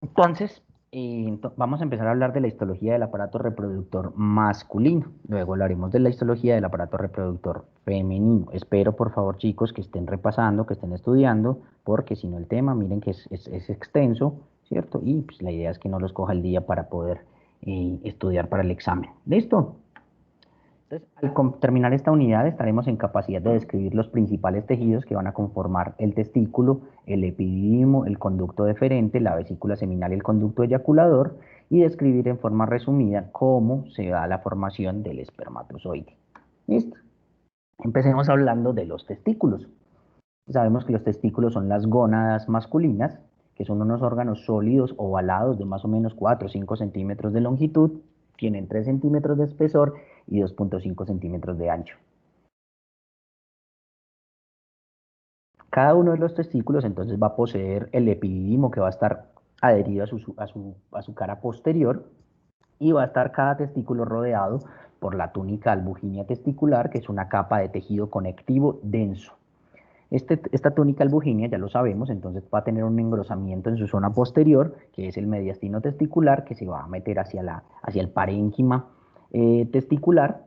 Entonces, vamos a empezar a hablar de la histología del aparato reproductor masculino. Luego hablaremos de la histología del aparato reproductor femenino. Espero, por favor, chicos, que estén repasando, que estén estudiando, porque si no el tema, miren que es extenso, ¿cierto? Y pues, la idea es que no los coja el día para poder estudiar para el examen. ¿Listo? Entonces, al terminar esta unidad, estaremos en capacidad de describir los principales tejidos que van a conformar el testículo, el epididimo, el conducto deferente, la vesícula seminal y el conducto eyaculador, y describir en forma resumida cómo se da la formación del espermatozoide. ¿Listo? Empecemos hablando de los testículos. Sabemos que los testículos son las gónadas masculinas, que son unos órganos sólidos ovalados de más o menos 4 o 5 centímetros de longitud, tienen 3 centímetros de espesor y 2,5 centímetros de ancho. Cada uno de los testículos entonces va a poseer el epididimo que va a estar adherido a su cara posterior y va a estar cada testículo rodeado por la túnica albuginea testicular, que es una capa de tejido conectivo denso. Esta túnica albuginea, ya lo sabemos, entonces va a tener un engrosamiento en su zona posterior, que es el mediastino testicular, que se va a meter hacia el parénquima testicular,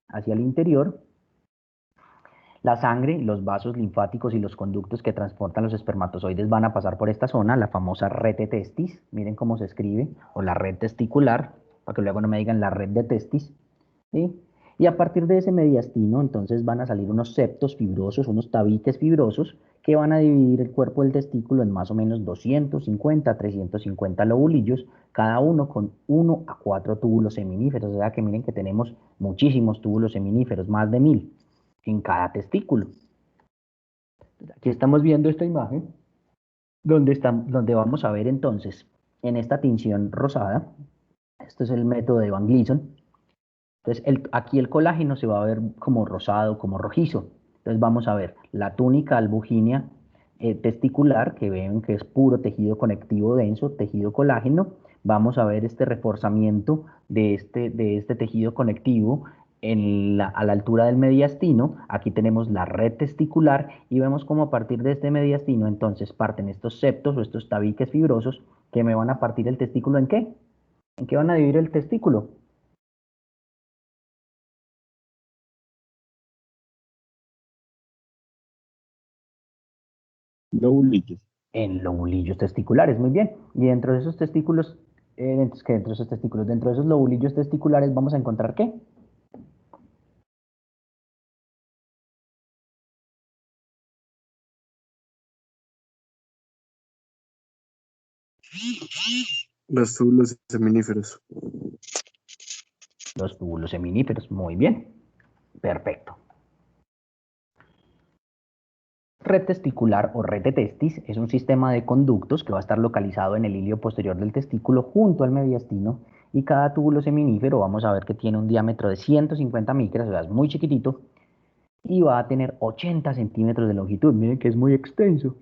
hacia el interior. La sangre, los vasos linfáticos y los conductos que transportan los espermatozoides van a pasar por esta zona, la famosa red de testis, miren cómo se escribe, o la red testicular, para que luego no me digan la red de testis, ¿sí? Y a partir de ese mediastino, entonces van a salir unos septos fibrosos, unos tabiques fibrosos, que van a dividir el cuerpo del testículo en más o menos 250 a 350 lobulillos, cada uno con 1 a 4 túbulos seminíferos. O sea que miren que tenemos muchísimos túbulos seminíferos, más de 1000 en cada testículo. Aquí estamos viendo esta imagen donde vamos a ver entonces en esta tinción rosada, esto es el método de Van Gleason. Entonces, aquí el colágeno se va a ver como rosado, como rojizo. Entonces, vamos a ver la túnica albugínea testicular, que ven que es puro tejido conectivo denso, tejido colágeno. Vamos a ver este reforzamiento de este tejido conectivo a la altura del mediastino. Aquí tenemos la red testicular y vemos cómo a partir de este mediastino entonces parten estos septos o estos tabiques fibrosos que me van a partir el testículo ¿en qué? ¿En qué van a dividir el testículo? Lobulillos. En lobulillos testiculares, muy bien. Y dentro de esos testículos, dentro de esos lobulillos testiculares vamos a encontrar ¿qué? Los túbulos seminíferos. Los túbulos seminíferos, muy bien, perfecto. Red testicular o red de testis es un sistema de conductos que va a estar localizado en el hilio posterior del testículo junto al mediastino y cada túbulo seminífero vamos a ver que tiene un diámetro de 150 micras, o sea, es muy chiquitito y va a tener 80 centímetros de longitud, miren que es muy extenso.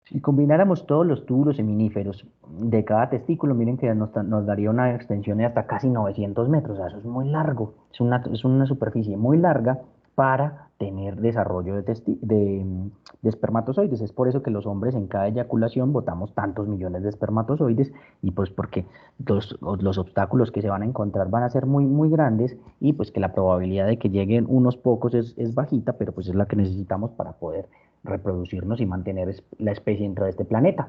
Si combináramos todos los túbulos seminíferos de cada testículo, miren que nos daría una extensión de hasta casi 900 metros. O sea, eso es muy largo. Es una superficie muy larga para tener desarrollo de espermatozoides. Es por eso que los hombres en cada eyaculación botamos tantos millones de espermatozoides y pues porque los obstáculos que se van a encontrar van a ser muy, muy grandes y pues que la probabilidad de que lleguen unos pocos es bajita, pero pues es la que necesitamos para poder reproducirnos y mantener la especie dentro de este planeta.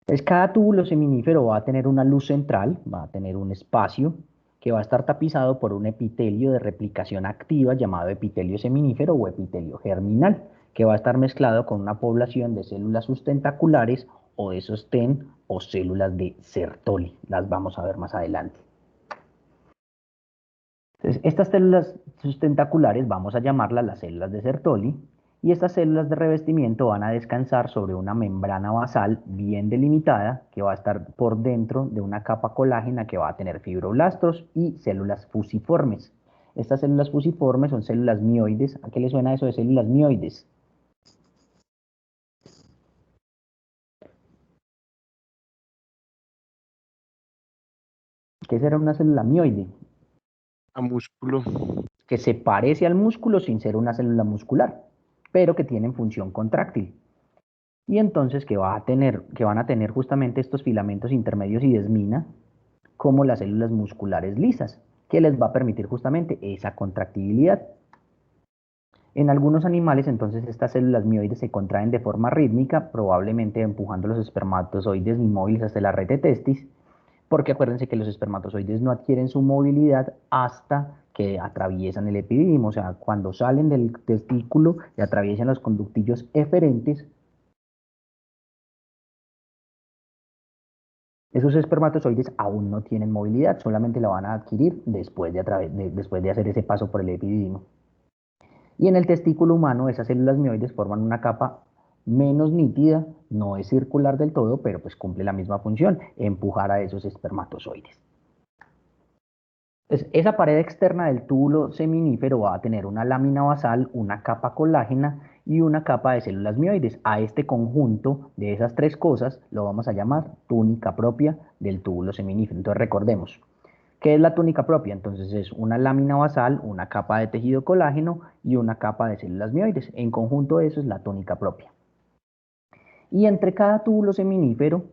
Entonces, cada túbulo seminífero va a tener una luz central, va a tener un espacio que va a estar tapizado por un epitelio de replicación activa llamado epitelio seminífero o epitelio germinal, que va a estar mezclado con una población de células sustentaculares o de sostén o células de Sertoli. Las vamos a ver más adelante. Entonces, estas células sustentaculares vamos a llamarlas las células de Sertoli y estas células de revestimiento van a descansar sobre una membrana basal bien delimitada que va a estar por dentro de una capa colágena que va a tener fibroblastos y células fusiformes. Estas células fusiformes son células mioides. ¿A qué le suena eso de células mioides? ¿Qué será una célula mioide? A músculo. Que se parece al músculo sin ser una célula muscular, pero que tienen función contráctil. y entonces que van a tener justamente estos filamentos intermedios y desmina como las células musculares lisas, que les va a permitir justamente esa contractibilidad. En algunos animales, entonces, estas células mioides se contraen de forma rítmica, probablemente empujando los espermatozoides inmóviles hasta la red de testis, porque acuérdense que los espermatozoides no adquieren su movilidad hasta que atraviesan el epidídimo, o sea, cuando salen del testículo y atraviesan los conductillos eferentes, esos espermatozoides aún no tienen movilidad, solamente la van a adquirir después de hacer ese paso por el epidídimo. Y en el testículo humano, esas células mioides forman una capa menos nítida, no es circular del todo, pero pues cumple la misma función, empujar a esos espermatozoides. Entonces, esa pared externa del túbulo seminífero va a tener una lámina basal, una capa colágena y una capa de células mioides. A este conjunto de esas tres cosas lo vamos a llamar túnica propia del túbulo seminífero. Entonces recordemos, ¿qué es la túnica propia? Entonces es una lámina basal, una capa de tejido colágeno y una capa de células mioides. En conjunto eso es la túnica propia. Y entre cada túbulo seminífero,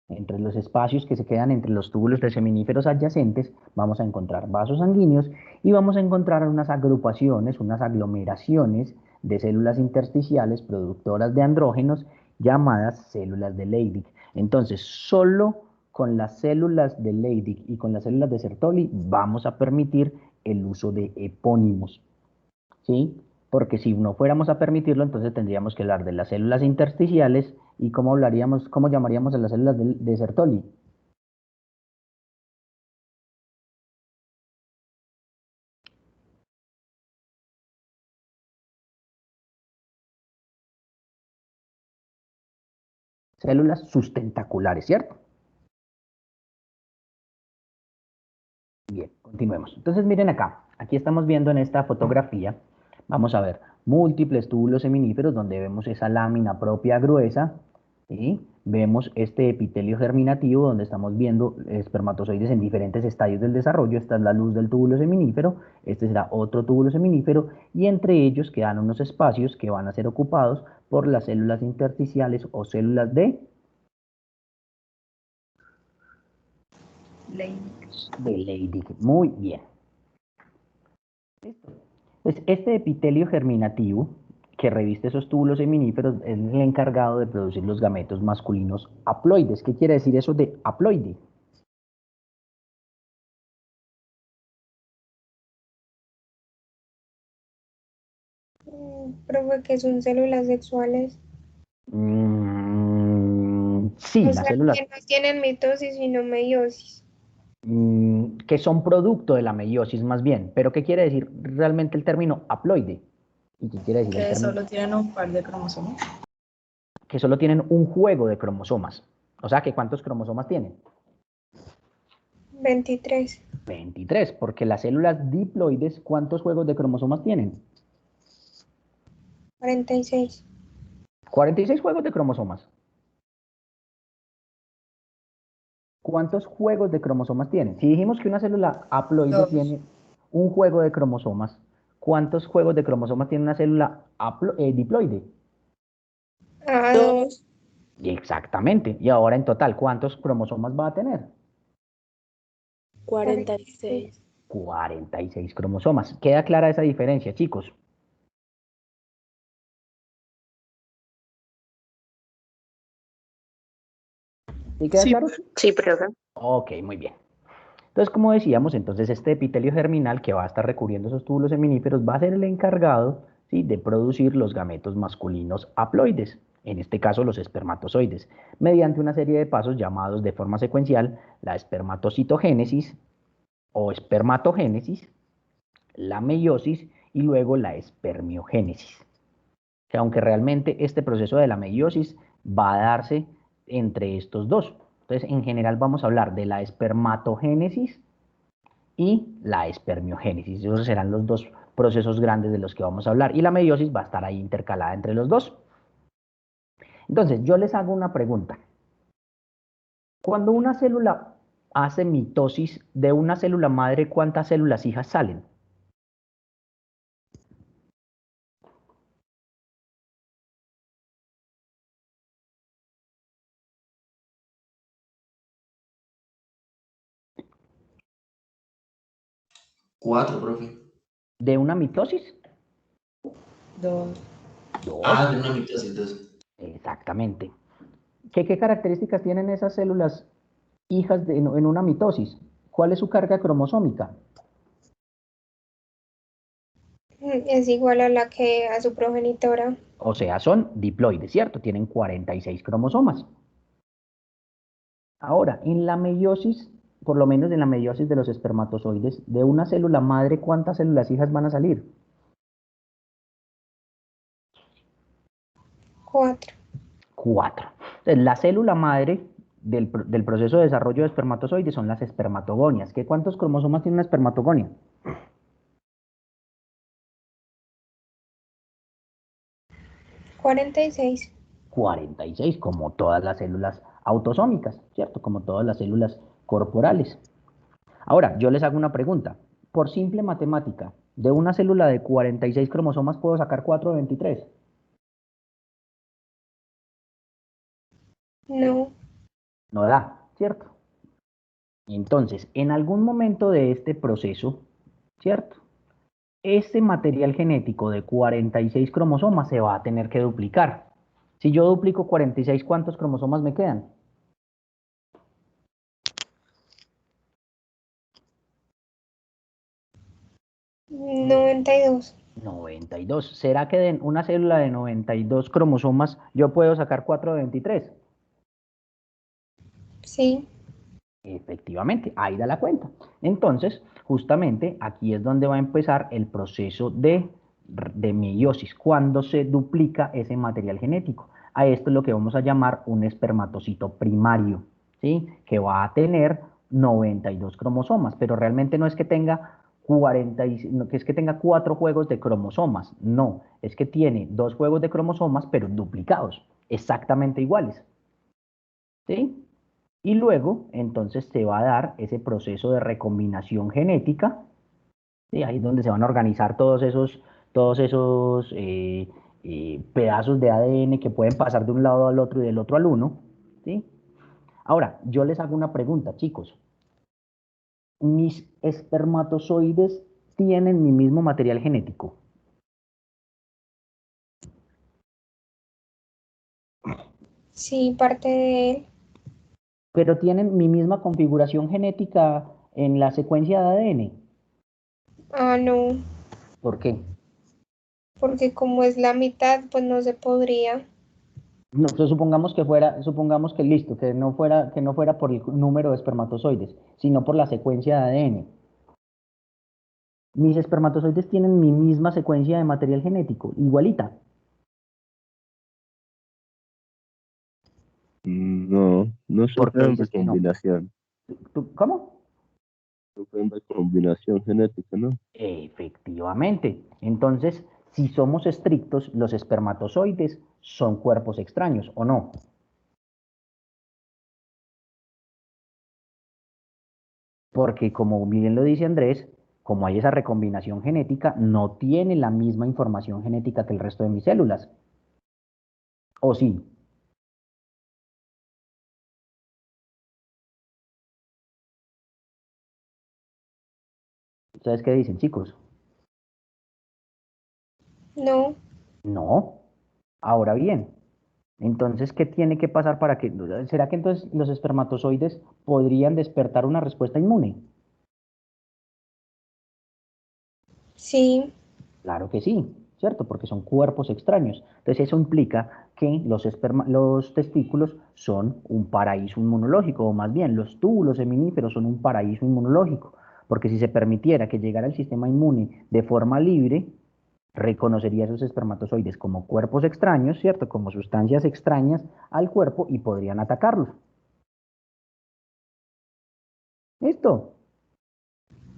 entre los espacios que se quedan entre los túbulos de seminíferos adyacentes, vamos a encontrar vasos sanguíneos y vamos a encontrar unas agrupaciones, unas aglomeraciones de células intersticiales productoras de andrógenos llamadas células de Leydig. Entonces, solo con las células de Leydig y con las células de Sertoli vamos a permitir el uso de epónimos, ¿sí? Porque si no fuéramos a permitirlo, entonces tendríamos que hablar de las células intersticiales y cómo llamaríamos a las células de Sertoli. Células sustentaculares, ¿cierto? Bien, continuemos. Entonces miren acá, aquí estamos viendo en esta fotografía, vamos a ver múltiples túbulos seminíferos donde vemos esa lámina propia gruesa, y vemos este epitelio germinativo donde estamos viendo espermatozoides en diferentes estadios del desarrollo. Esta es la luz del túbulo seminífero, este será otro túbulo seminífero y entre ellos quedan unos espacios que van a ser ocupados por las células intersticiales o células de Leydig. Muy bien. ¿Listo? Pues este epitelio germinativo que reviste esos túbulos seminíferos es el encargado de producir los gametos masculinos haploides. ¿Qué quiere decir eso de haploide? Profe, que son células sexuales. Sí, O las sea, células que no tienen mitosis sino meiosis. que son producto de la meiosis más bien. Pero ¿qué quiere decir realmente el término haploide? ¿Y qué quiere decir el Que término? solo tienen un par de cromosomas. Que solo tienen un juego de cromosomas. O sea, que ¿cuántos cromosomas tienen? 23. 23, porque las células diploides, ¿cuántos juegos de cromosomas tienen? 46. 46 juegos de cromosomas. ¿Cuántos juegos de cromosomas tienen? Si dijimos que una célula haploide Dos. tiene un juego de cromosomas, ¿cuántos juegos de cromosomas tiene una célula diploide? A2. Exactamente. Y ahora en total, ¿cuántos cromosomas va a tener? 46. 46 cromosomas. ¿Queda clara esa diferencia, chicos? ¿Sí queda Sí. claro? Sí, profe. Ok, muy bien. Entonces, como decíamos, entonces este epitelio germinal que va a estar recubriendo esos túbulos seminíferos va a ser el encargado, ¿sí?, de producir los gametos masculinos haploides, en este caso los espermatozoides, mediante una serie de pasos llamados de forma secuencial la espermatocitogénesis o espermatogénesis, la meiosis y luego la espermiogénesis. Que aunque realmente este proceso de la meiosis va a darse entre estos dos. Entonces, en general vamos a hablar de la espermatogénesis y la espermiogénesis. Esos serán los dos procesos grandes de los que vamos a hablar. Y la meiosis va a estar ahí intercalada entre los dos. Entonces, yo les hago una pregunta. Cuando una célula hace mitosis de una célula madre, ¿cuántas células hijas salen? 4, profe. ¿De una mitosis? 2. 2. De una mitosis, 2. Exactamente. ¿Qué características tienen esas células hijas en una mitosis? ¿Cuál es su carga cromosómica? Es igual a la que a su progenitora. O sea, son diploides, ¿cierto? Tienen 46 cromosomas. Ahora, en la meiosis, por lo menos en la meiosis de los espermatozoides, de una célula madre, ¿cuántas células hijas van a salir? 4. 4. Entonces, la célula madre del proceso de desarrollo de espermatozoides son las espermatogonias. ¿Cuántos cromosomas tiene una espermatogonia? 46. 46, como todas las células autosómicas, ¿cierto? Como todas las células corporales. Ahora, yo les hago una pregunta. Por simple matemática, de una célula de 46 cromosomas puedo sacar 4 de 23. No. No da, ¿cierto? Entonces, en algún momento de este proceso, ¿cierto? Este material genético de 46 cromosomas se va a tener que duplicar. Si yo duplico 46, ¿cuántos cromosomas me quedan? 92. 92. ¿Será que de una célula de 92 cromosomas yo puedo sacar 4 de 23? Sí. Efectivamente, ahí da la cuenta. Entonces, justamente aquí es donde va a empezar el proceso de meiosis, cuando se duplica ese material genético. A esto es lo que vamos a llamar un espermatocito primario, ¿sí? Que va a tener 92 cromosomas, pero realmente no es que tenga 40, no, que es que tenga 4 juegos de cromosomas, no, es que tiene 2 juegos de cromosomas, pero duplicados, exactamente iguales, ¿sí? Y luego, entonces, se va a dar ese proceso de recombinación genética, y ahí es donde se van a organizar todos esos pedazos de ADN que pueden pasar de un lado al otro y del otro al uno, ¿sí? Ahora, yo les hago una pregunta, chicos. ¿Mis espermatozoides tienen mi mismo material genético? Sí, parte de él. ¿Pero tienen mi misma configuración genética en la secuencia de ADN? No. ¿Por qué? Porque como es la mitad, pues no se podría. No, pues supongamos que listo, que no fuera por el número de espermatozoides, sino por la secuencia de ADN. Mis espermatozoides tienen mi misma secuencia de material genético, igualita. No ¿Por qué sufren dices que no? recombinación. ¿Cómo? Sufren recombinación genética, ¿no? Efectivamente. Entonces, si somos estrictos, los espermatozoides son cuerpos extraños, ¿o no? Porque como bien lo dice Andrés, como hay esa recombinación genética, no tiene la misma información genética que el resto de mis células. ¿O sí? ¿Ustedes qué dicen, chicos? No. No. Ahora bien, entonces, ¿qué tiene que pasar para que... ¿Será que entonces los espermatozoides podrían despertar una respuesta inmune? Sí. Claro que sí, ¿cierto? Porque son cuerpos extraños. Entonces, eso implica que los testículos son un paraíso inmunológico, o más bien, los túbulos seminíferos son un paraíso inmunológico. Porque si se permitiera que llegara el sistema inmune de forma libre, reconocería esos espermatozoides como cuerpos extraños, ¿cierto? Como sustancias extrañas al cuerpo y podrían atacarlo. ¿Listo?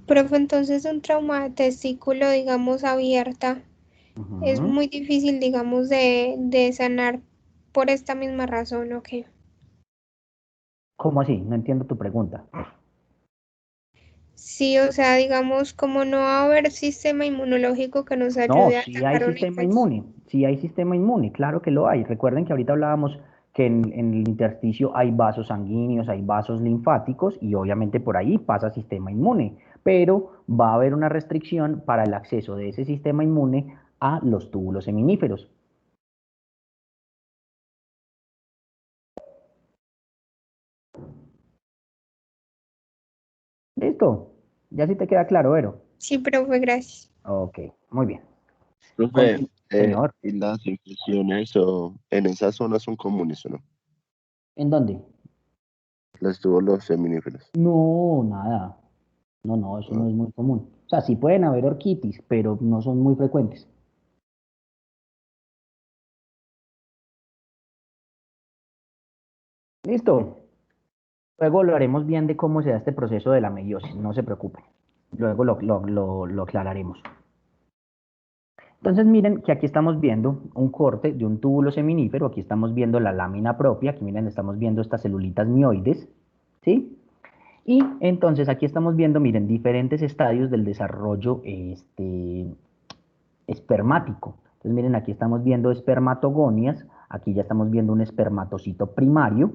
Profe, entonces un trauma de testículo, digamos, abierta, es Ujú. muy difícil, digamos, de sanar por esta misma razón, ¿o qué? ¿Cómo así? No entiendo tu pregunta. Sí, o sea, digamos, como no va a haber sistema inmunológico que nos No, ayude a sí hay atacar una sistema infección. inmune, sí hay sistema inmune, claro que lo hay. Recuerden que ahorita hablábamos que en el intersticio hay vasos sanguíneos, hay vasos linfáticos y obviamente por ahí pasa sistema inmune. pero va a haber una restricción para el acceso de ese sistema inmune a los túbulos seminíferos. ¿Listo? Ya sí te queda claro, Vero. Sí, profe, gracias. Ok, muy bien. Profe, Señor, ¿y las infecciones o en esas zonas son comunes o no? ¿en dónde? Los túbulos seminíferos. No, nada. No, eso Ah, no es muy común. O sea, sí pueden haber orquitis, pero no son muy frecuentes. ¿Listo? Luego lo haremos bien de cómo se da este proceso de la meiosis, no se preocupen. Luego lo aclararemos. Entonces miren que aquí estamos viendo un corte de un túbulo seminífero, aquí estamos viendo la lámina propia, aquí miren, estamos viendo estas celulitas mioides, ¿sí? Y entonces aquí estamos viendo, miren, diferentes estadios del desarrollo espermático. Entonces miren, aquí estamos viendo espermatogonias, aquí ya estamos viendo un espermatocito primario,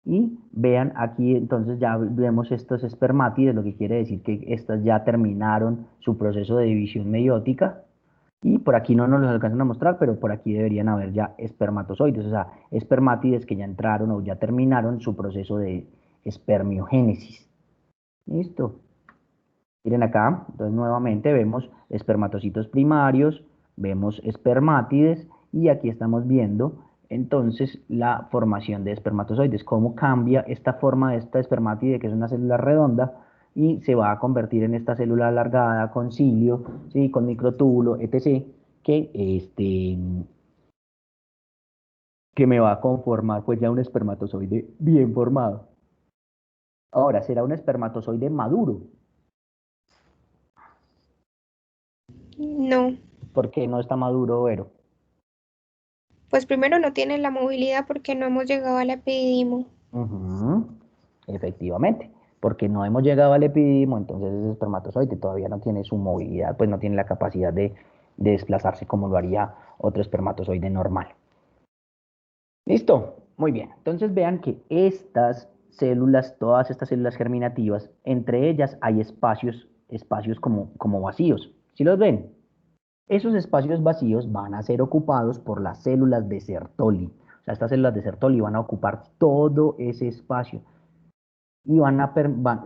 y vean aquí, entonces ya vemos estos espermátides, lo que quiere decir que estas ya terminaron su proceso de división meiótica. Y por aquí no nos los alcanzan a mostrar, pero por aquí deberían haber ya espermatozoides, o sea, espermátides que ya entraron o ya terminaron su proceso de espermiogénesis. ¿Listo? Miren acá, entonces nuevamente vemos espermatocitos primarios, vemos espermátides y aquí estamos viendo entonces la formación de espermatozoides, cómo cambia esta forma de esta espermátide, que es una célula redonda, y se va a convertir en esta célula alargada con cilio, ¿sí? Con microtúbulo, etc., que me va a conformar pues ya un espermatozoide bien formado. Ahora, será un espermatozoide maduro. No, ¿Por qué no está maduro, Vero? pues primero no tiene la movilidad porque no hemos llegado al epididimo. Ujú, efectivamente, porque no hemos llegado al epididimo, entonces ese espermatozoide todavía no tiene su movilidad, pues no tiene la capacidad de desplazarse como lo haría otro espermatozoide normal. ¿Listo? Muy bien. Entonces vean que estas células, todas estas células germinativas, entre ellas hay espacios como vacíos. ¿Sí los ven? Esos espacios vacíos van a ser ocupados por las células de Sertoli. O sea, estas células de Sertoli van a ocupar todo ese espacio y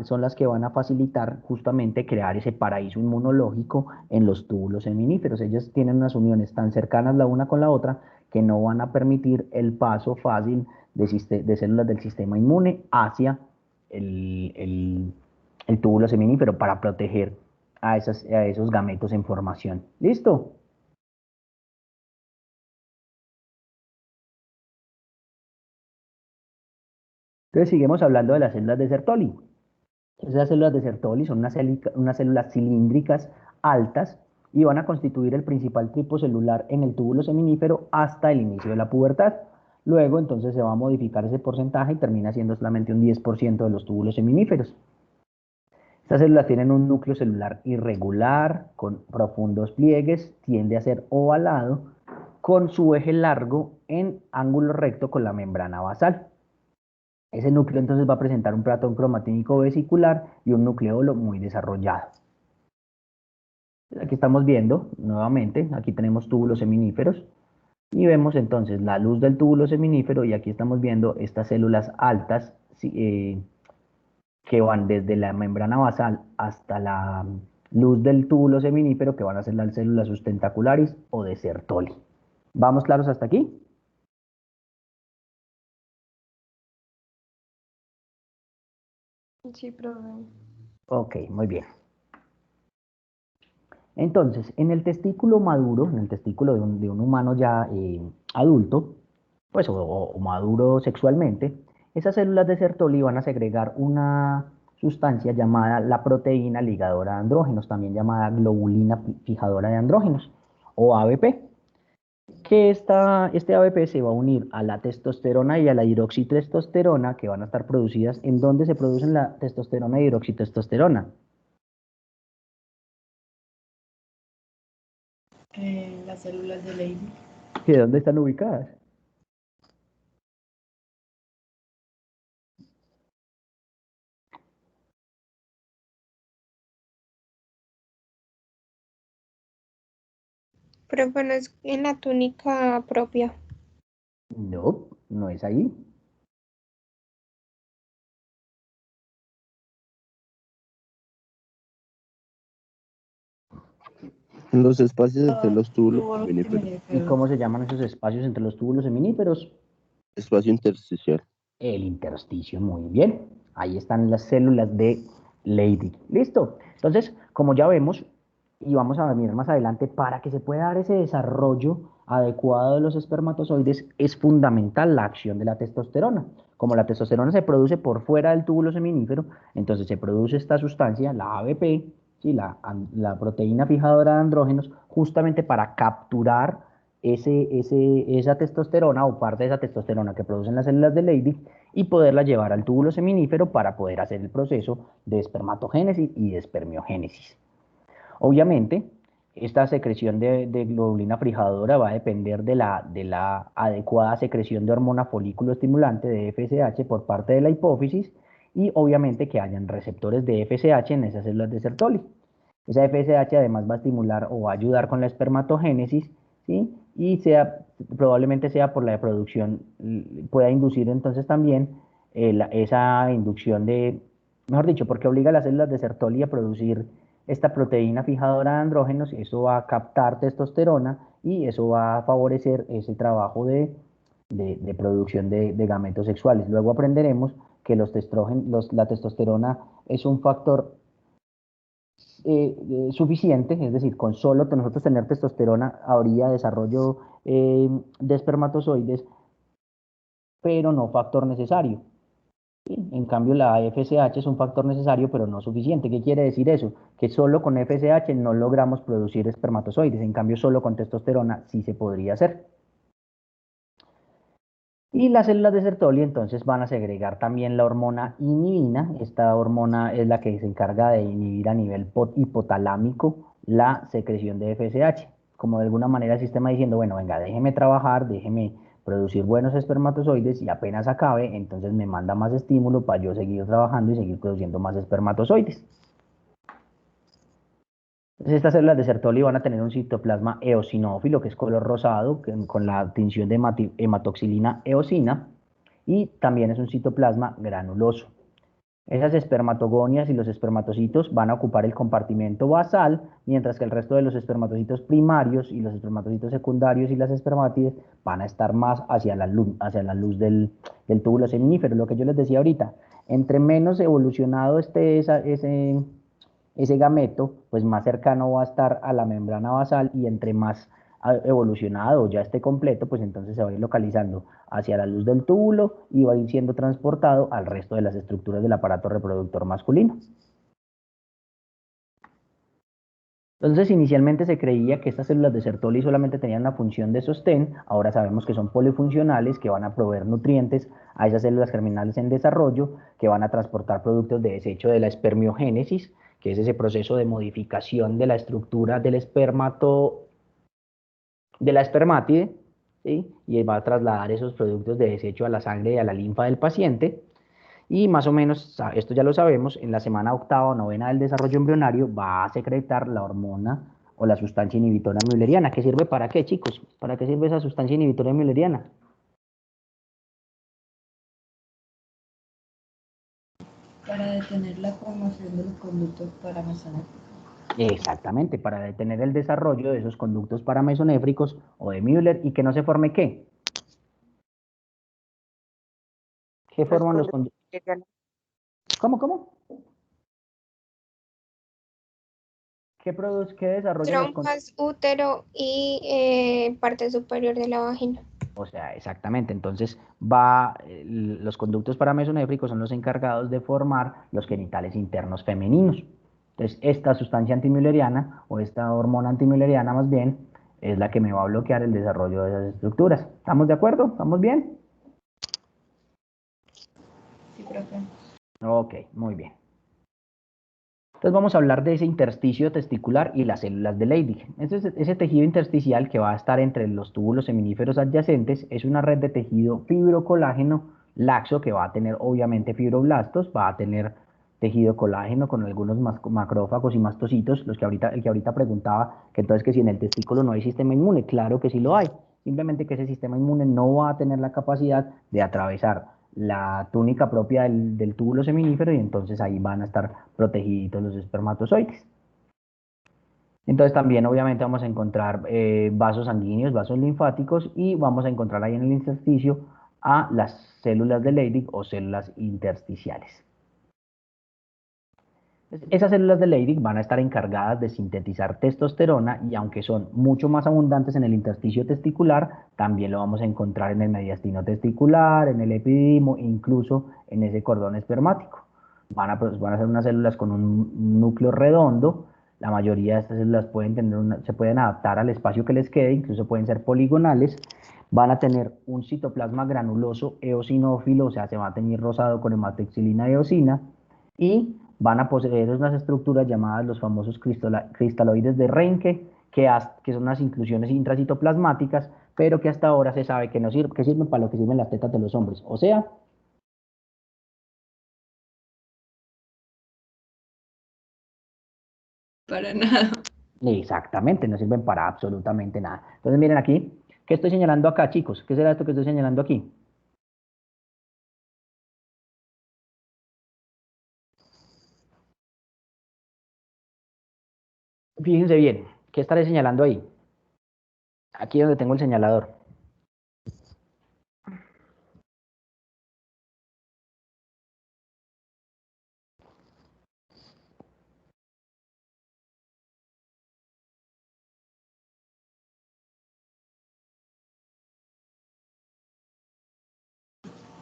son las que van a facilitar justamente crear ese paraíso inmunológico en los túbulos seminíferos. Ellas tienen unas uniones tan cercanas la una con la otra que no van a permitir el paso fácil de células del sistema inmune hacia el, el- el túbulo seminífero para proteger a esos gametos en formación. ¿Listo? Entonces seguimos hablando de las células de Sertoli. Esas células de Sertoli son unas células cilíndricas altas y van a constituir el principal tipo celular en el túbulo seminífero hasta el inicio de la pubertad. Luego entonces se va a modificar ese porcentaje y termina siendo solamente un 10% de los túbulos seminíferos. Estas células tienen un núcleo celular irregular, con profundos pliegues, tiende a ser ovalado, con su eje largo en ángulo recto con la membrana basal. Ese núcleo entonces va a presentar un patrón cromatínico vesicular y un nucleolo muy desarrollado. Aquí estamos viendo nuevamente, aquí tenemos túbulos seminíferos y vemos entonces la luz del túbulo seminífero y aquí estamos viendo estas células altas, sí, que van desde la membrana basal hasta la luz del túbulo seminífero, que van a ser las células sustentaculares o de Sertoli. ¿Vamos claros hasta aquí? Sí, profe. Ok, muy bien. Entonces, en el testículo maduro, en el testículo de un humano ya adulto, pues o maduro sexualmente, esas células de Sertoli van a segregar una sustancia llamada la proteína ligadora de andrógenos, también llamada globulina fijadora de andrógenos, o ABP, que este ABP se va a unir a la testosterona y a la hidroxitestosterona, que van a estar producidas. ¿En dónde se producen la testosterona y hidroxitestosterona? Las células de Leydig. ¿Y de dónde están ubicadas? Pero bueno, es en la túnica propia. No, no es ahí. En los espacios entre Ah, los túbulos túbulos seminíferos. ¿Y seminíferos. cómo se llaman esos espacios entre los túbulos seminíferos? Espacio intersticial. El intersticio, muy bien. Ahí están las células de Leydig. ¿Listo? Entonces, como ya vemos, y vamos a mirar más adelante, para que se pueda dar ese desarrollo adecuado de los espermatozoides, es fundamental la acción de la testosterona. Como la testosterona se produce por fuera del túbulo seminífero, entonces se produce esta sustancia, la ABP, ¿sí? la proteína fijadora de andrógenos, justamente para capturar esa testosterona o parte de esa testosterona que producen las células de Leydig y poderla llevar al túbulo seminífero para poder hacer el proceso de espermatogénesis y de espermiogénesis. Obviamente, esta secreción de globulina fijadora va a depender de la adecuada secreción de hormona folículo estimulante de FSH por parte de la hipófisis y obviamente que hayan receptores de FSH en esas células de Sertoli. Esa FSH además va a estimular o va a ayudar con la espermatogénesis, ¿sí? Y probablemente sea por la producción, pueda inducir entonces también esa inducción mejor dicho, porque obliga a las células de Sertoli a producir esta proteína fijadora de andrógenos, eso va a captar testosterona y eso va a favorecer ese trabajo de producción de gametos sexuales. Luego aprenderemos que la testosterona es un factor suficiente, es decir, con solo nosotros tener testosterona habría desarrollo de espermatozoides, pero no factor necesario. ¿Sí? En cambio, la FSH es un factor necesario, pero no suficiente. ¿Qué quiere decir eso? Que solo con FSH no logramos producir espermatozoides, en cambio, solo con testosterona sí se podría hacer. Y las células de Sertoli entonces van a segregar también la hormona inhibina. Esta hormona es la que se encarga de inhibir a nivel hipotalámico la secreción de FSH. Como de alguna manera el sistema diciendo, bueno, venga, déjeme trabajar, déjeme producir buenos espermatozoides y apenas acabe, entonces me manda más estímulo para yo seguir trabajando y seguir produciendo más espermatozoides. Entonces estas células de Sertoli van a tener un citoplasma eosinófilo, que es color rosado, con la tinción de hematoxilina eosina, y también es un citoplasma granuloso. Esas espermatogonias y los espermatocitos van a ocupar el compartimento basal, mientras que el resto de los espermatocitos primarios y los espermatocitos secundarios y las espermátides van a estar más hacia la luz del túbulo seminífero. Lo que yo les decía ahorita, entre menos evolucionado esté ese gameto, pues más cercano va a estar a la membrana basal y entre más evolucionado ya esté completo, pues entonces se va a ir localizando hacia la luz del túbulo y va a ir siendo transportado al resto de las estructuras del aparato reproductor masculino. Entonces, inicialmente se creía que estas células de Sertoli solamente tenían una función de sostén, ahora sabemos que son polifuncionales, que van a proveer nutrientes a esas células germinales en desarrollo, que van a transportar productos de desecho de la espermiogénesis, que es ese proceso de modificación de la estructura del de la espermátide, ¿sí? Y va a trasladar esos productos de desecho a la sangre y a la linfa del paciente. Y más o menos, esto ya lo sabemos, en la semana octava o novena del desarrollo embrionario va a secretar la hormona o la sustancia inhibitora mülleriana. ¿Qué sirve para qué, chicos? ¿Para qué sirve esa sustancia inhibitora mülleriana? Para detener la formación de los conductos paramesonéficos. Exactamente, para detener el desarrollo de esos conductos paramesonéfricos o de Müller y que no se forme ¿qué? ¿Qué Los forman los conductos conductos? llegan ¿Cómo? ¿Qué produce, qué desarrolla los conductos? Trompas, útero y parte superior de la vagina. O sea, exactamente. Entonces, los conductos paramesonéfricos son los encargados de formar los genitales internos femeninos. Entonces, esta sustancia antimülleriana, o esta hormona antimülleriana más bien, es la que me va a bloquear el desarrollo de esas estructuras. ¿Estamos de acuerdo? ¿Estamos bien? Sí, profe. Ok, muy bien. Entonces vamos a hablar de ese intersticio testicular y las células de Leydig. Ese tejido intersticial que va a estar entre los túbulos seminíferos adyacentes es una red de tejido fibrocolágeno laxo que va a tener obviamente fibroblastos, va a tener tejido colágeno con algunos macrófagos y mastocitos, el que ahorita preguntaba que entonces que si en el testículo no hay sistema inmune, claro que sí lo hay, simplemente que ese sistema inmune no va a tener la capacidad de atravesar la túnica propia del túbulo seminífero y entonces ahí van a estar protegidos los espermatozoides. Entonces también obviamente vamos a encontrar vasos sanguíneos, vasos linfáticos y vamos a encontrar ahí en el intersticio a las células de Leydig o células intersticiales. Esas células de Leydig van a estar encargadas de sintetizar testosterona y aunque son mucho más abundantes en el intersticio testicular, también lo vamos a encontrar en el mediastino testicular, en el epididimo, incluso en ese cordón espermático. Van a ser unas células con un núcleo redondo. La mayoría de estas células se pueden adaptar al espacio que les quede, incluso pueden ser poligonales. Van a tener un citoplasma granuloso eosinófilo, o sea, se va a teñir rosado con hematoxilina y eosina, y van a poseer unas estructuras llamadas los famosos cristaloides de Reinke, que son unas inclusiones intracitoplasmáticas, pero que hasta ahora se sabe que no que sirven para lo que sirven las tetas de los hombres, o sea, Para nada. exactamente, no sirven para absolutamente nada. Entonces miren aquí, ¿qué estoy señalando acá, chicos? ¿Qué será esto que estoy señalando aquí? Fíjense bien, ¿qué estaré señalando ahí? Aquí donde tengo el señalador.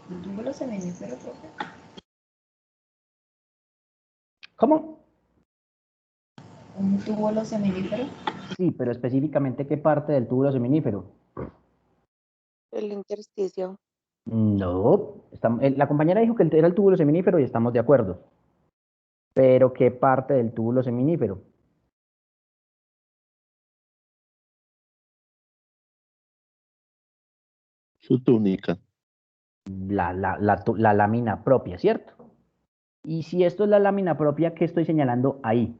¿Un túbulo seminífero, profe? ¿Cómo? ¿Un túbulo seminífero? Sí, pero específicamente qué parte del túbulo seminífero. El intersticio. No, la compañera dijo que era el túbulo seminífero y estamos de acuerdo. Pero ¿qué parte del túbulo seminífero? Su túnica. La lámina propia, ¿cierto? Y si esto es la lámina propia, ¿qué estoy señalando ahí?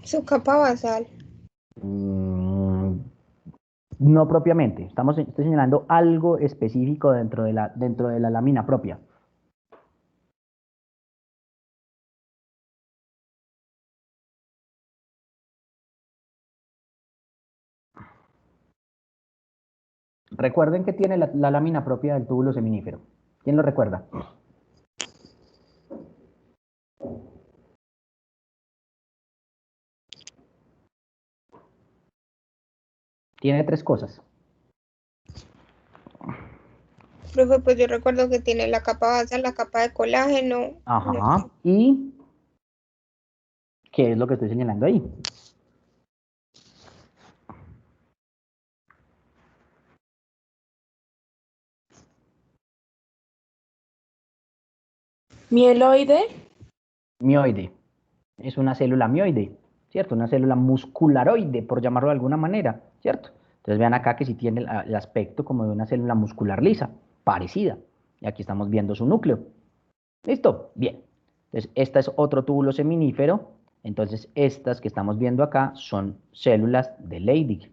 Su capa basal. Mm, no propiamente, estoy señalando algo específico dentro de la lámina propia. Recuerden que tiene la lámina propia del túbulo seminífero. ¿Quién lo recuerda? Tiene tres cosas. Profe, pues yo recuerdo que tiene la capa basal, la capa de colágeno. Ajá. ¿Y qué es lo que estoy señalando ahí? Mieloide. Mioide. Es una célula mioide, ¿cierto? Una célula muscularoide, por llamarlo de alguna manera, ¿cierto? Entonces vean acá que sí tiene el aspecto como de una célula muscular lisa, parecida. Y aquí estamos viendo su núcleo. ¿Listo? Bien. Entonces, esta es otro túbulo seminífero. Entonces, estas que estamos viendo acá son células de Leydig.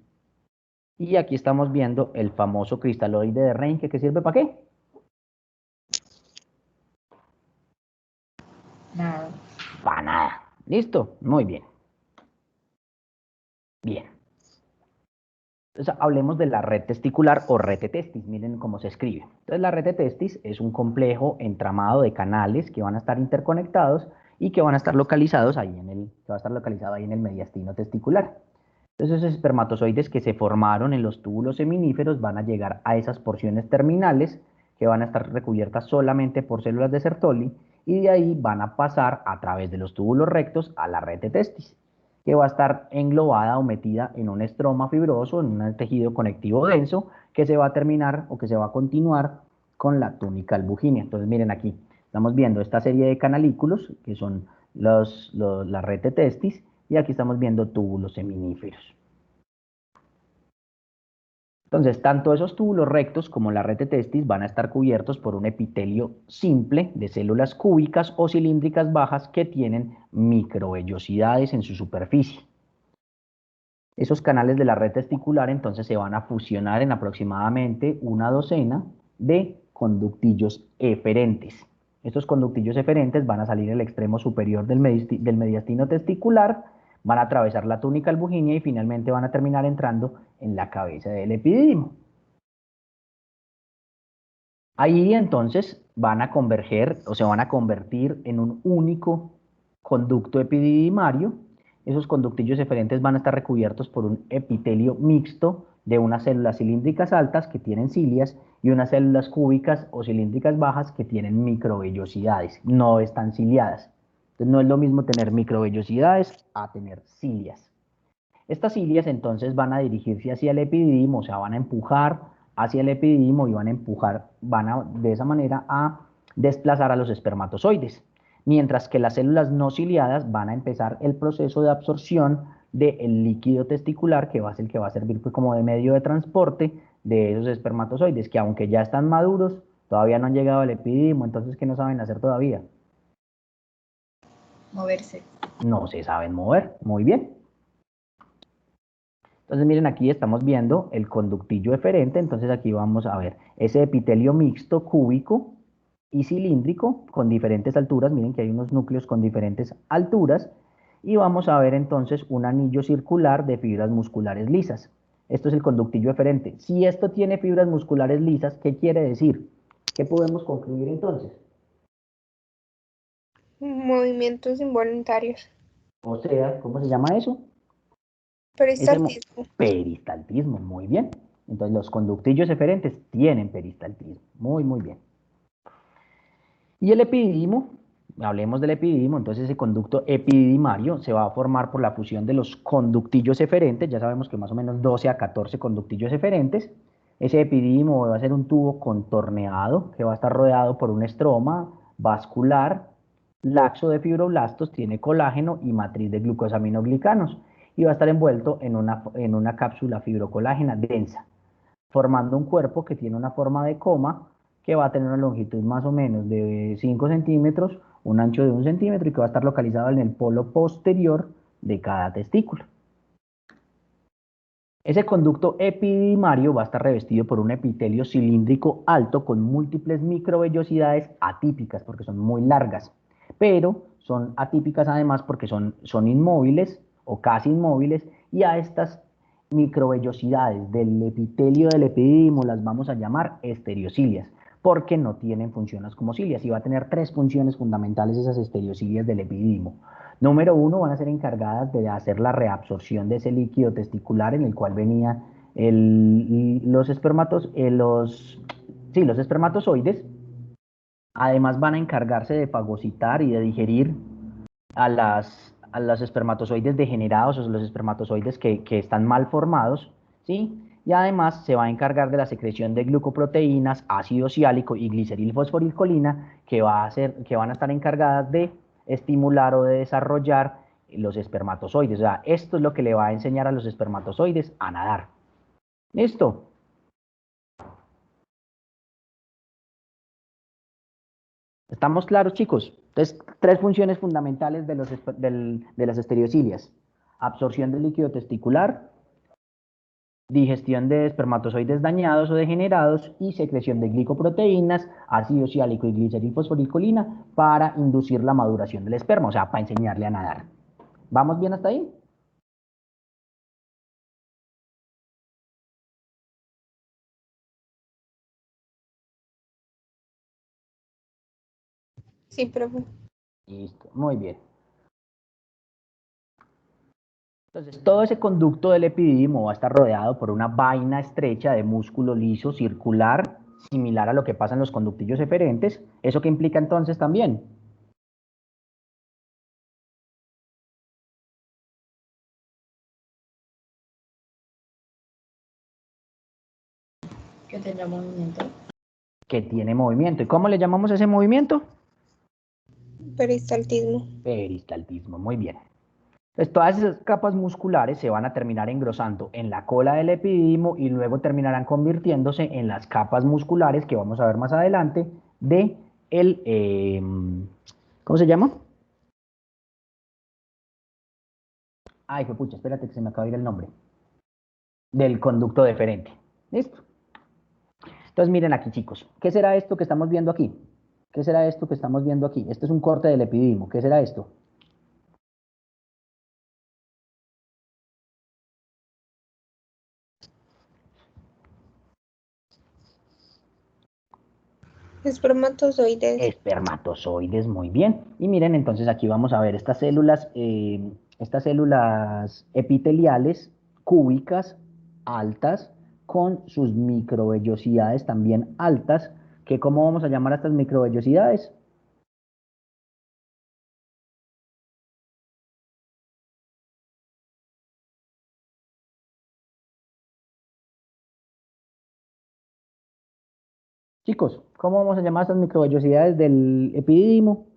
Y aquí estamos viendo el famoso cristaloide de Reinke, que sirve para qué? Nada. Para nada. ¿Listo? Muy bien. Bien. Entonces, hablemos de la red testicular o rete testis. Miren cómo se escribe. Entonces, la rete testis es un complejo entramado de canales que van a estar interconectados y que van a estar localizados ahí que va a estar localizado ahí en el mediastino testicular. Entonces, esos espermatozoides que se formaron en los túbulos seminíferos van a llegar a esas porciones terminales que van a estar recubiertas solamente por células de Sertoli y de ahí van a pasar a través de los túbulos rectos a la rete testis, que va a estar englobada o metida en un estroma fibroso, en un tejido conectivo denso, que se va a terminar o que se va a continuar con la túnica albuginea. Entonces, miren aquí, estamos viendo esta serie de canalículos, que son la rete testis, y aquí estamos viendo túbulos seminíferos. Entonces, tanto esos túbulos rectos como la red de testis van a estar cubiertos por un epitelio simple de células cúbicas o cilíndricas bajas que tienen microvellosidades en su superficie. Esos canales de la red testicular entonces se van a fusionar en aproximadamente una docena de conductillos eferentes. Estos conductillos eferentes van a salir del extremo superior del mediastino testicular, van a atravesar la túnica albuginea y finalmente van a terminar entrando en la cabeza del epidídimo. Ahí entonces van a converger o se van a convertir en un único conducto epididimario. Esos conductillos eferentes van a estar recubiertos por un epitelio mixto de unas células cilíndricas altas que tienen cilias y unas células cúbicas o cilíndricas bajas que tienen microvellosidades, no están ciliadas. Entonces no es lo mismo tener microvellosidades a tener cilias. Estas cilias entonces van a dirigirse hacia el epididimo, o sea, van a empujar hacia el epididimo y van a empujar, de esa manera a desplazar a los espermatozoides, mientras que las células no ciliadas van a empezar el proceso de absorción del líquido testicular, que va a ser el que va a servir pues, como de medio de transporte de esos espermatozoides, que aunque ya están maduros, todavía no han llegado al epididimo. Entonces, ¿qué no saben hacer todavía? Moverse. No se saben mover. Muy bien. Entonces miren, aquí estamos viendo el conductillo eferente. Entonces aquí vamos a ver ese epitelio mixto cúbico y cilíndrico con diferentes alturas. Miren que hay unos núcleos con diferentes alturas. Y vamos a ver entonces un anillo circular de fibras musculares lisas. Esto es el conductillo eferente. Si esto tiene fibras musculares lisas, ¿qué quiere decir? ¿Qué podemos concluir entonces? Movimientos involuntarios. O sea, ¿cómo se llama eso? Peristaltismo. Peristaltismo, muy bien. Entonces los conductillos eferentes tienen peristaltismo, muy bien. Y el epididimo, hablemos del epididimo, entonces ese conducto epididimario se va a formar por la fusión de los conductillos eferentes, ya sabemos que más o menos 12 a 14 conductillos eferentes. Ese epididimo va a ser un tubo contorneado que va a estar rodeado por un estroma vascular, laxo de fibroblastos, tiene colágeno y matriz de glucosaminoglicanos y va a estar envuelto en una cápsula fibrocolágena densa, formando un cuerpo que tiene una forma de coma, que va a tener una longitud más o menos de 5 centímetros, un ancho de 1 centímetro y que va a estar localizado en el polo posterior de cada testículo. Ese conducto epididimario va a estar revestido por un epitelio cilíndrico alto con múltiples microvellosidades atípicas porque son muy largas, pero son atípicas además porque son inmóviles o casi inmóviles, y a estas microvellosidades del epitelio del epididimo las vamos a llamar estereocilias, porque no tienen funciones como cilias, y va a tener 3 funciones fundamentales esas estereocilias del epididimo. Número 1, van a ser encargadas de hacer la reabsorción de ese líquido testicular en el cual venía los espermatozoides. Además van a encargarse de fagocitar y de digerir a los espermatozoides degenerados, o los espermatozoides que están mal formados, ¿sí? Y además se va a encargar de la secreción de glucoproteínas, ácido ciálico y glicerilfosforilcolina que van a estar encargadas de estimular o de desarrollar los espermatozoides. O sea, esto es lo que le va a enseñar a los espermatozoides a nadar. ¿Listo? ¿Estamos claros, chicos? Entonces, 3 funciones fundamentales de las estereocilias: absorción del líquido testicular, digestión de espermatozoides dañados o degenerados y secreción de glicoproteínas, ácido ciálico y glicerilfosforilcolina para inducir la maduración del esperma, o sea, para enseñarle a nadar. ¿Vamos bien hasta ahí? Sí, profe. Listo, muy bien. Entonces, todo ese conducto del epididimo va a estar rodeado por una vaina estrecha de músculo liso circular, similar a lo que pasa en los conductillos eferentes. ¿Eso qué implica entonces también? Que tenga movimiento. Que tiene movimiento. ¿Y cómo le llamamos a ese movimiento? Peristaltismo. Peristaltismo, muy bien. Entonces, todas esas capas musculares se van a terminar engrosando en la cola del epididimo y luego terminarán convirtiéndose en las capas musculares que vamos a ver más adelante de el, ¿cómo se llama? Ay, fue pucha, espérate que se me acaba de ir el nombre. Del conducto deferente. ¿Listo? Entonces, miren aquí, chicos. ¿Qué será esto que estamos viendo aquí? ¿Qué será esto que estamos viendo aquí? Este es un corte del epididimo. ¿Qué será esto? Espermatozoides. Espermatozoides, muy bien. Y miren, entonces aquí vamos a ver estas células epiteliales cúbicas altas con sus microvellosidades también altas, que ¿cómo vamos a llamar a estas microvellosidades? Chicos, ¿cómo vamos a llamar a estas microvellosidades del epididimo?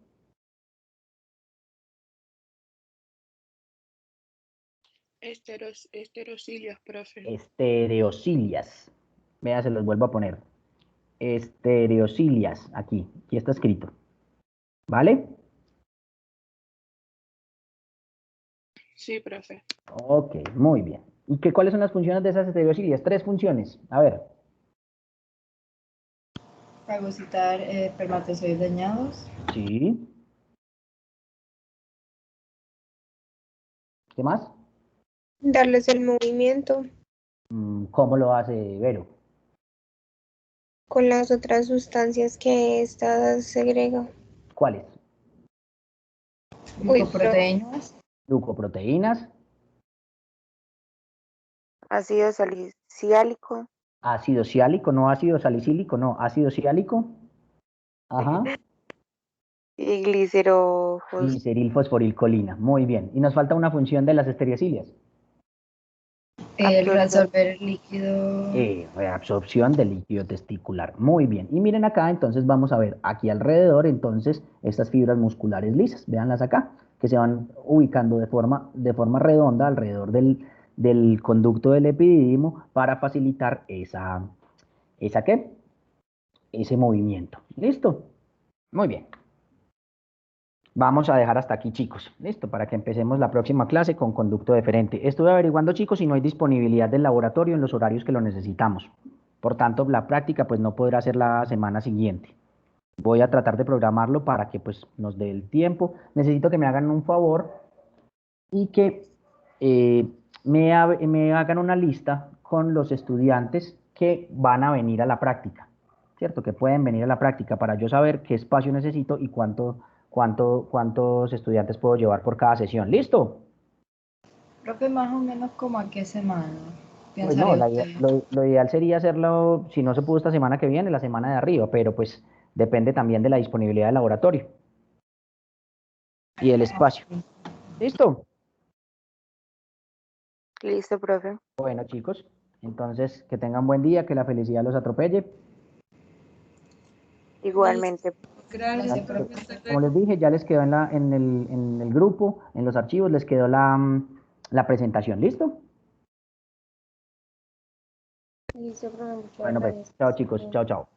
Esterocilios, profe. Estereocilias. Vea, se los vuelvo a poner. Estereocilias, aquí está escrito. ¿Vale? Sí, profe. Ok, muy bien. ¿Y cuáles son las funciones de esas estereocilias? 3 funciones. A ver, Fagocitar espermatozoides dañados. sí. ¿Qué más? Darles el movimiento ¿Cómo lo hace Vero? con las otras sustancias que ésta segrega. ¿Cuáles? Uy, Glucoproteínas. Glucoproteínas, Ácido salicílico. ácido ciálico, no ácido salicílico, no, ácido ciálico. Ajá. Y glicerofos. Glicerilfosforilcolina. Muy bien. Y nos falta una función de las estereocilias. El Absorción. reabsorber líquido. Reabsorción de líquido testicular. Muy bien. Y miren acá, entonces vamos a ver aquí alrededor, entonces, estas fibras musculares lisas. Véanlas acá, que se van ubicando de forma redonda alrededor del conducto del epididimo para facilitar ¿qué? Ese movimiento. ¿Listo? Muy bien. Vamos a dejar hasta aquí, chicos. Listo, para que empecemos la próxima clase con conducto deferente. Estuve averiguando, chicos, si no hay disponibilidad del laboratorio en los horarios que lo necesitamos. Por tanto, la práctica pues no podrá ser la semana siguiente. Voy a tratar de programarlo para que pues nos dé el tiempo. Necesito que me hagan un favor y que me hagan una lista con los estudiantes que van a venir a la práctica, ¿cierto? Que pueden venir a la práctica para yo saber qué espacio necesito y cuántos estudiantes puedo llevar por cada sesión. ¿Listo? Profe, más o menos como a qué semana Pues no, pensaría usted. lo ideal sería hacerlo, si no se pudo esta semana que viene, la semana de arriba, pero pues depende también de la disponibilidad del laboratorio y el espacio. ¿Listo? Listo, profe. Bueno, chicos, entonces que tengan buen día, que la felicidad los atropelle. Igualmente. Gracias, profe. Como les dije, ya les quedó en el grupo, en los archivos, les quedó la presentación. ¿Listo? listo, profe, muchas Bueno, pues, gracias. chao chicos, chao, chao.